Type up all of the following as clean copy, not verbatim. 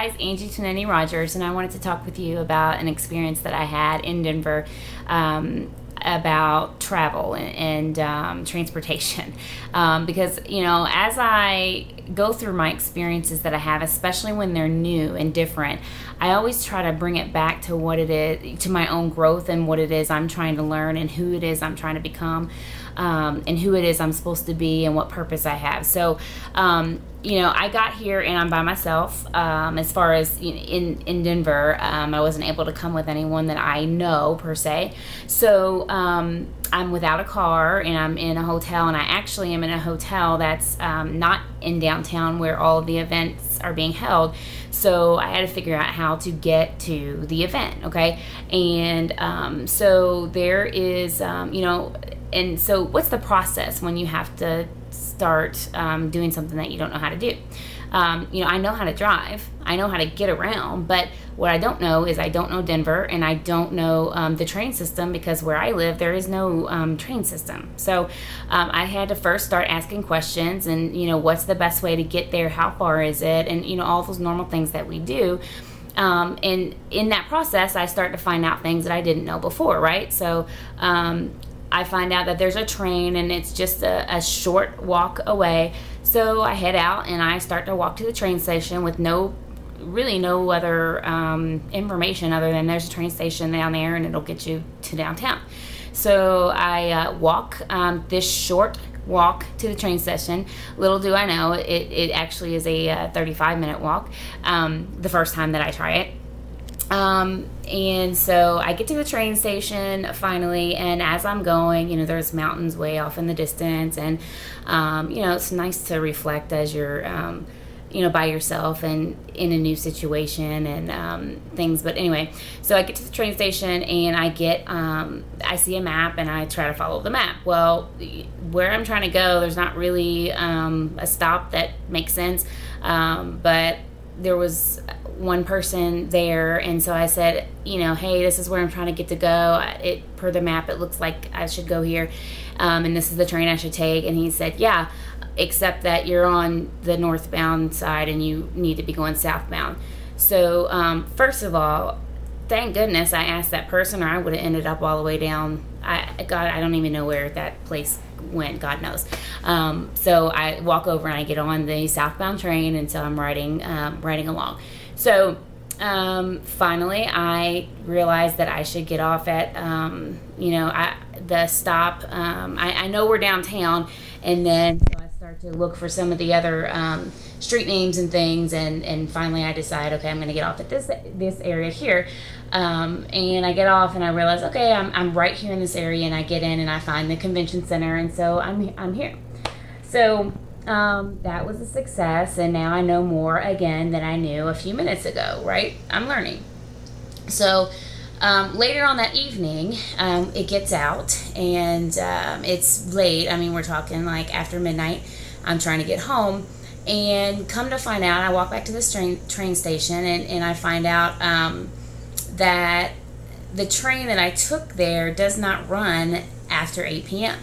guys, Angie Tonini-Rogers, and I wanted to talk with you about an experience that I had in Denver about travel and transportation. Because, as I go through my experiences that I have, especially when they're new and different, I always try to bring it back to what it is, to my own growth and what it is I'm trying to learn and who it is I'm trying to become, and who it is I'm supposed to be and what purpose I have. So, I got here and I'm by myself. As far as in Denver, I wasn't able to come with anyone that I know per se. So I'm without a car and I'm in a hotel, and I actually am in a hotel that's not in downtown where all of the events are being held. So I had to figure out how to get to the event, okay? And so there is, and so what's the process when you have to start doing something that you don't know how to do? I know how to drive. I know how to get around, but what I don't know is I don't know Denver, and I don't know the train system, because where I live, there is no train system. So I had to first start asking questions and, what's the best way to get there? How far is it? And, all those normal things that we do. And in that process, I start to find out things that I didn't know before, right? So I find out that there's a train and it's just a short walk away. So I head out and I start to walk to the train station with really no other information other than there's a train station down there and it'll get you to downtown. So I walk this short walk to the train station. Little do I know, it actually is a 35-minute walk the first time that I try it. And so I get to the train station finally, and as I'm going, there's mountains way off in the distance, and, it's nice to reflect as you're, by yourself and in a new situation and, things. But anyway, so I get to the train station and I see a map and I try to follow the map. Well, where I'm trying to go, there's not really, a stop that makes sense. But there was one person there, and so I said, hey, this is where I'm trying to get to go. Per the map, it looks like I should go here, and this is the train I should take. And he said, yeah, except that you're on the northbound side and you need to be going southbound. So first of all, thank goodness I asked that person, or I would have ended up all the way down. I don't even know where that place went, God knows. So I walk over and I get on the southbound train, and so I'm riding along. So finally I realized that I should get off at the stop. I know we're downtown, and then so I start to look for some of the other street names and things, and finally I decide, okay, I'm going to get off at this area here. And I get off and I realize, okay, I'm right here in this area, and I get in and I find the convention center, and so I'm here. So that was a success, and now I know more again than I knew a few minutes ago, right? I'm learning. So later on that evening, it gets out, and it's late. I mean, we're talking like after midnight. I'm trying to get home, and come to find out, I walk back to this train station, and I find out that the train that I took there does not run after 8 p.m.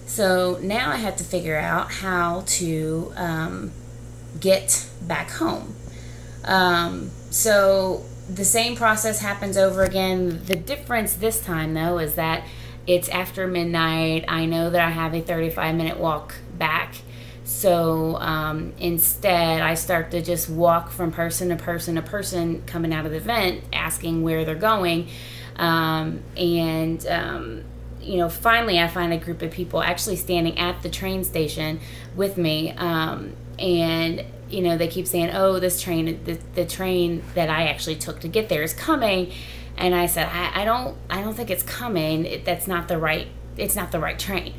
So now I have to figure out how to get back home. So the same process happens over again. The difference this time, though, is that it's after midnight. I know that I have a 35-minute walk back. So instead, I start to just walk from person to person to person coming out of the event, asking where they're going. Finally, I find a group of people actually standing at the train station with me. And they keep saying, oh, this train, the train that I actually took to get there is coming. And I said, I don't think it's coming. It's not the right train.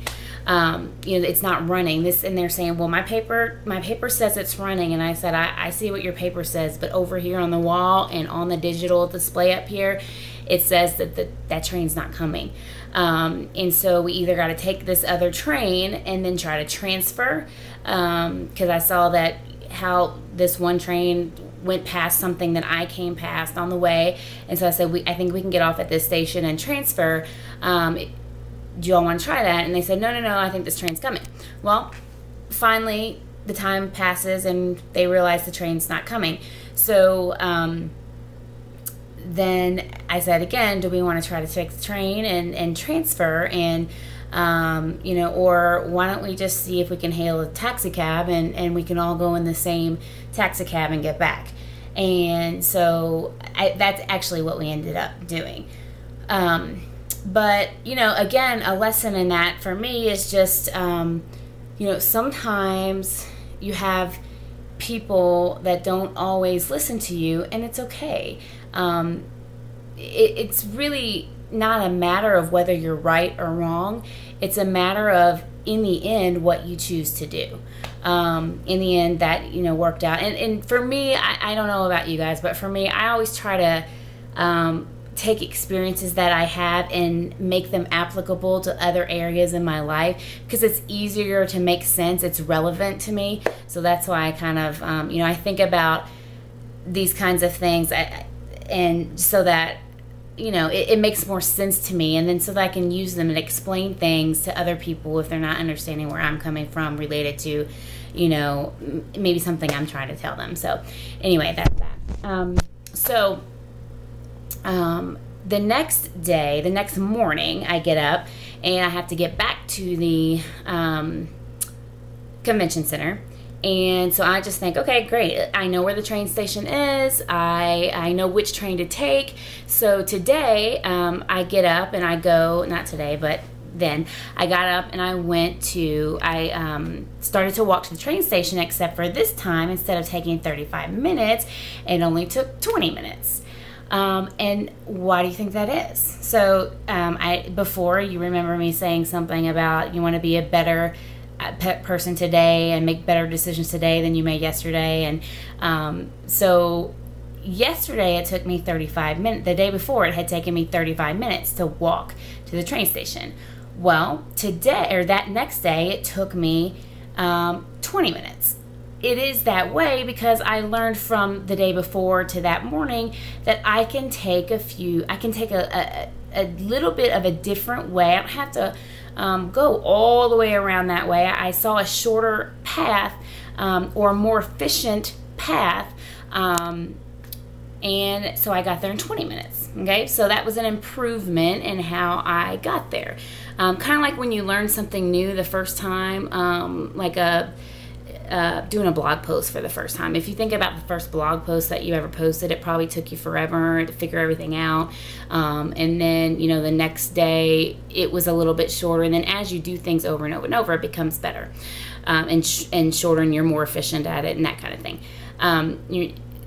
It's not running this, and they're saying, well, my paper says it's running. And I said, I see what your paper says, but over here on the wall and on the digital display up here, it says that train's not coming. And so we either got to take this other train and then try to transfer, because I saw that how this one train went past something that I came past on the way. And so I said, I think we can get off at this station and transfer. Do y'all want to try that? And they said, no, I think this train's coming. Well, finally, the time passes and they realize the train's not coming. So then I said again, do we want to try to take the train and transfer? And or why don't we just see if we can hail a taxi cab and we can all go in the same taxi cab and get back. And so that's actually what we ended up doing. But, again, a lesson in that for me is just, sometimes you have people that don't always listen to you, and it's okay. It's really not a matter of whether you're right or wrong. It's a matter of, in the end, what you choose to do. In the end, that, worked out. And for me, I don't know about you guys, but for me, I always try to take experiences that I have and make them applicable to other areas in my life, because it's easier to make sense. It's relevant to me. So that's why I kind of, I think about these kinds of things and so that, it makes more sense to me, and then so that I can use them and explain things to other people if they're not understanding where I'm coming from related to, maybe something I'm trying to tell them. So anyway, that's that. The next morning, I get up and I have to get back to the convention center. And so I just think, okay, great. I know where the train station is. I know which train to take. So today, I get up and I go, not today, but then I got up and I started to walk to the train station, except for this time, instead of taking 35 minutes, it only took 20 minutes. And why do you think that is? So, before, you remember me saying something about you want to be a better person today and make better decisions today than you made yesterday. And so yesterday it took me 35 minutes. The day before, it had taken me 35 minutes to walk to the train station. Well, that next day, it took me 20 minutes. It is that way because I learned from the day before to that morning that I can take a little bit of a different way. I don't have to go all the way around that way. I saw a shorter path or a more efficient path, and so I got there in 20 minutes. Okay, so that was an improvement in how I got there. Kind of like when you learn something new the first time, doing a blog post for the first time. If you think about the first blog post that you ever posted, it probably took you forever to figure everything out. And then, the next day it was a little bit shorter. And then as you do things over and over and over, it becomes better and shorter, and you're more efficient at it and that kind of thing.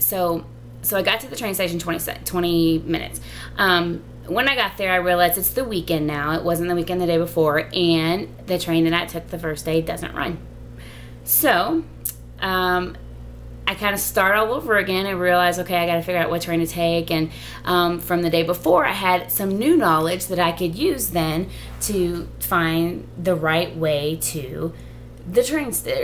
So I got to the train station 20 minutes. When I got there, I realized it's the weekend now. It wasn't the weekend the day before. And the train that I took the first day doesn't run. So, I kind of start all over again and realize, okay, I got to figure out what train to take. And from the day before, I had some new knowledge that I could use then to find the right way to the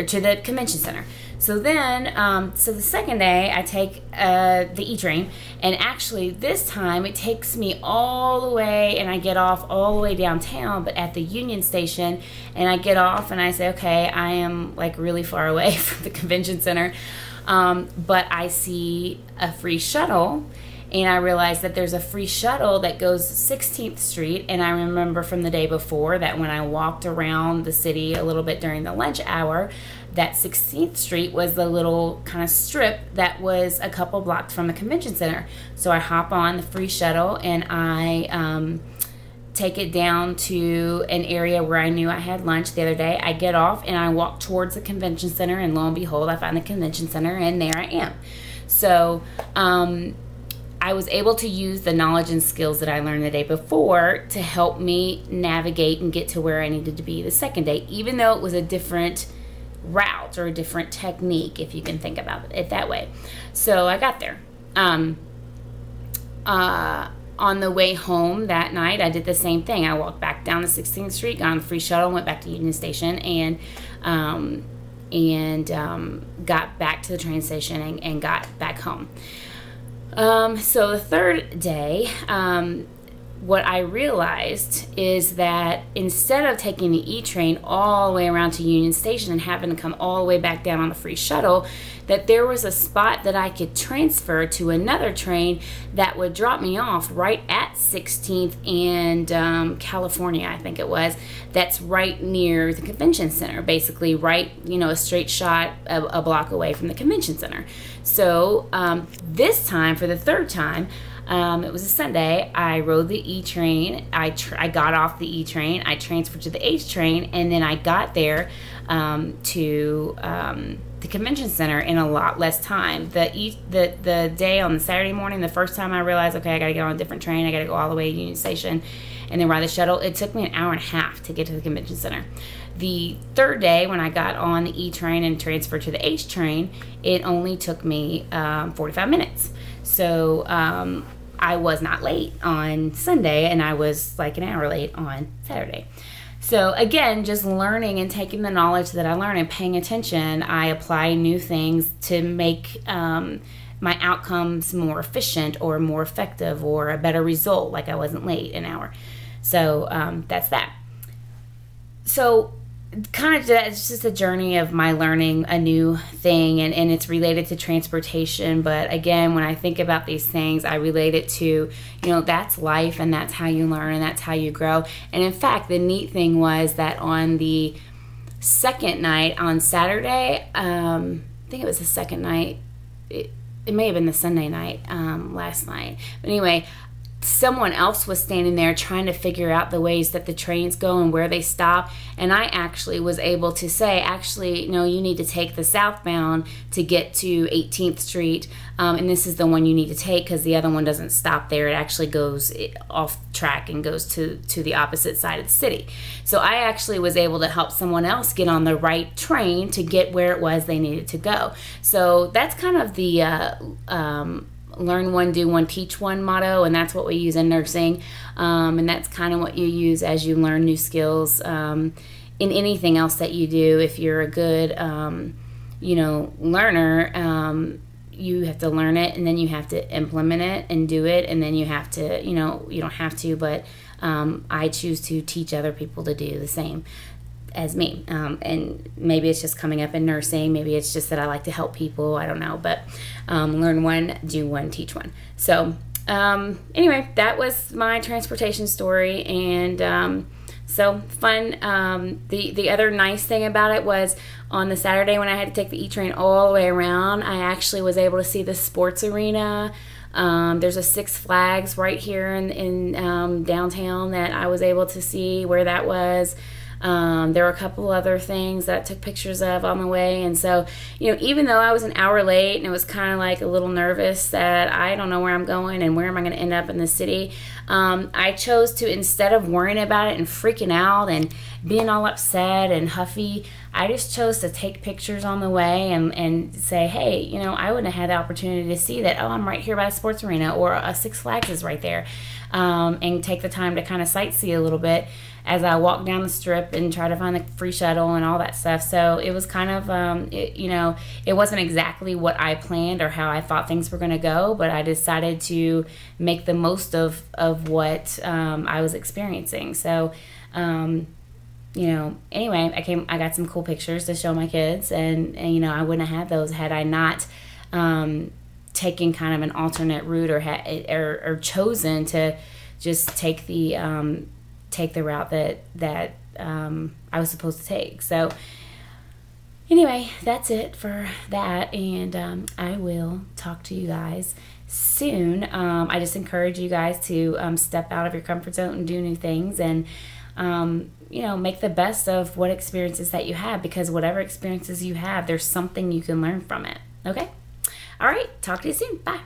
to the convention center. So then, the second day, I take the E-train, and actually this time it takes me all the way, and I get off all the way downtown, but at the Union Station, and I get off, and I say, okay, I am like really far away from the convention center, but I see a free shuttle, and I realize that there's a free shuttle that goes 16th Street, and I remember from the day before that when I walked around the city a little bit during the lunch hour, that 16th Street was the little kind of strip that was a couple blocks from the convention center. So I hop on the free shuttle and I take it down to an area where I knew I had lunch the other day. I get off and I walk towards the convention center, and lo and behold, I find the convention center, and there I am. So I was able to use the knowledge and skills that I learned the day before to help me navigate and get to where I needed to be the second day, even though it was a different route or a different technique, if you can think about it that way. So I got there. On the way home that night, I did the same thing. I walked back down the 16th Street, got on the free shuttle, went back to Union Station, and got back to the train station and got back home. So the third day, what I realized is that instead of taking the E train all the way around to Union Station and having to come all the way back down on the free shuttle, that there was a spot that I could transfer to another train that would drop me off right at 16th and California, I think it was, that's right near the convention center, basically right, a straight shot a block away from the convention center. So this time, for the third time, it was a Sunday, I rode the E train. I got off the E train. I transferred to the H train, and then I got there to the convention center in a lot less time. The day on the Saturday morning, the first time I realized, okay, I got to get on a different train. I got to go all the way to Union Station and then ride the shuttle. It took me an hour and a half to get to the convention center. The third day, when I got on the E train and transferred to the H train, it only took me 45 minutes. So I was not late on Sunday, and I was like an hour late on Saturday. So again, just learning and taking the knowledge that I learned and paying attention, I apply new things to make my outcomes more efficient or more effective or a better result, like I wasn't late an hour. So that's that. So kind of, it's just a journey of my learning a new thing, and it's related to transportation. But again, when I think about these things, I relate it to, that's life, and that's how you learn, and that's how you grow. And in fact, the neat thing was that on the second night on Saturday, I think it was the second night, it may have been the Sunday night last night, but anyway, someone else was standing there trying to figure out the ways that the trains go and where they stop, and I actually was able to say, no, you need to take the southbound to get to 18th Street, and this is the one you need to take because the other one doesn't stop there. It actually goes off track and goes to the opposite side of the city. So I actually was able to help someone else get on the right train to get where it was they needed to go. So that's kind of the learn one, do one, teach one motto, and that's what we use in nursing, and that's kind of what you use as you learn new skills in anything else that you do. If you're a good learner, you have to learn it, and then you have to implement it and do it, and then you have to, you don't have to, but I choose to teach other people to do the same as me, and maybe it's just coming up in nursing, maybe it's just that I like to help people, I don't know, but learn one, do one, teach one. So anyway, that was my transportation story, and so fun. The other nice thing about it was on the Saturday when I had to take the E train all the way around, I actually was able to see the sports arena. There's a Six Flags right here in downtown that I was able to see where that was. There were a couple other things that I took pictures of on the way, and so, even though I was an hour late and it was kind of like a little nervous that I don't know where I'm going and where am I going to end up in the city, I chose to, instead of worrying about it and freaking out and being all upset and huffy, I just chose to take pictures on the way and say, hey, I wouldn't have had the opportunity to see that, I'm right here by the sports arena, or a Six Flags is right there, and take the time to kind of sightsee a little bit as I walk down the strip and try to find the free shuttle and all that stuff. So it was kind of, it wasn't exactly what I planned or how I thought things were going to go, but I decided to make the most of what I was experiencing. So, anyway, I got some cool pictures to show my kids, and I wouldn't have had those had I not taken kind of an alternate route or chosen to just take the route that I was supposed to take. So anyway, that's it for that, and I will talk to you guys soon. I just encourage you guys to step out of your comfort zone and do new things, and make the best of what experiences that you have, because whatever experiences you have, there's something you can learn from it. Okay? All right, talk to you soon. Bye.